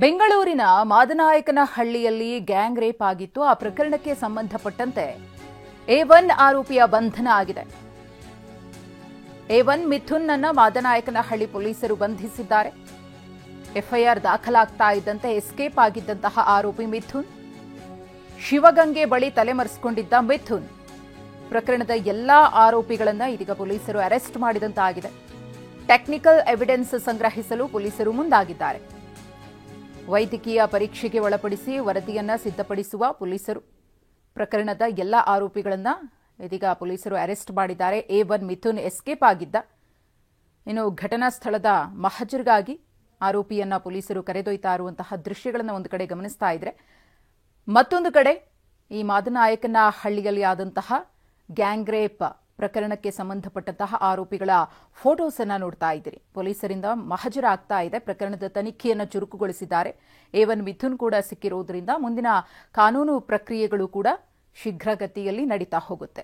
ಬೆಂಗಳೂರಿನ ಮಾದನಾಯಕನಹಳ್ಳಿಯಲ್ಲಿ gang rape ಆಗಿತ್ತು. ಆ ಪ್ರಕರಣಕ್ಕೆ ಸಂಬಂಧಪಟ್ಟಂತೆ A1 ಆರೋಪಿಯ ಬಂಧನ ಆಗಿದೆ. A1 ಮಿಥುನ್ ಅನ್ನ ಮಾದನಾಯಕನಹಳ್ಳಿ ಪೊಲೀಸರು ಬಂಧಿಸಿದ್ದಾರೆ. ಎಫ್ಐಆರ್ ದಾಖಲಾಗ್ತಾ ಇದ್ದಂತೆ ಎಸ್ಕೇಪ್ ಆಗಿದ್ದಂತಹ ಆರೋಪಿ ಮಿಥುನ್, ಶಿವಗಂಗೆ ಬಳಿ ತಲೆಮರೆಸಿಕೊಂಡಿದ್ದ ಮಿಥುನ್. ಪ್ರಕರಣದ ಎಲ್ಲಾ ಆರೋಪಿಗಳನ್ನ ಇದೀಗ ಪೊಲೀಸರು ಅರೆಸ್ಟ್ ಮಾಡಿದಂತಾಗಿದೆ. ಟೆಕ್ನಿಕಲ್ ಎವಿಡೆನ್ಸ್ ಸಂಗ್ರಹಿಸಲು ಪೊಲೀಸರು ಮುಂದಾಗಿದ್ದಾರೆ. ವೈದ್ಯಕೀಯ ಪರೀಕ್ಷೆಗೆ ಒಳಪಡಿಸಿ ವರದಿಯನ್ನ ಸಿದ್ಧಪಡಿಸುವ ಪೊಲೀಸರು ಪ್ರಕರಣದ ಎಲ್ಲ ಆರೋಪಿಗಳನ್ನ ಇದೀಗ ಪೊಲೀಸರು ಅರೆಸ್ಟ್ ಮಾಡಿದ್ದಾರೆ. A1 ಮಿಥುನ್ ಎಸ್ಕೇಪ್ ಆಗಿದ್ದ. ಇನ್ನು ಘಟನಾ ಸ್ಥಳದ ಮಹಜರ್ಗಾಗಿ ಆರೋಪಿಯನ್ನ ಪೊಲೀಸರು ಕರೆದೊಯ್ತಾ ಇರುವಂತಹ ದೃಶ್ಯಗಳನ್ನು ಒಂದು ಕಡೆ ಗಮನಿಸ್ತಾ ಇದ್ರೆ, ಮತ್ತೊಂದು ಕಡೆ ಈ ಮಾದನಾಯಕನಹಳ್ಳಿಯಲ್ಲಿ ಆದಂತಹ ಗ್ಯಾಂಗ್ ರೇಪ್ ಪ್ರಕರಣಕ್ಕೆ ಸಂಬಂಧಪಟ್ಟಂತಹ ಆರೋಪಿಗಳ ಫೋಟೋಸ್ ಅನ್ನ ನೋಡ್ತಾ ಇದ್ದೀರಿ. ಪೊಲೀಸರಿಂದ ಮಹಜರಾಗ್ತಾ ಇದೆ. ಪ್ರಕರಣದ ತನಿಖೆಯನ್ನು ಚುರುಕುಗೊಳಿಸಿದ್ದಾರೆ. A1 ಮಿಥುನ್ ಕೂಡ ಸಿಕ್ಕಿರೋದ್ರಿಂದ ಮುಂದಿನ ಕಾನೂನು ಪ್ರಕ್ರಿಯೆಗಳು ಕೂಡ ಶೀಘ್ರಗತಿಯಲ್ಲಿ ನಡೀತಾ ಹೋಗುತ್ತೆ.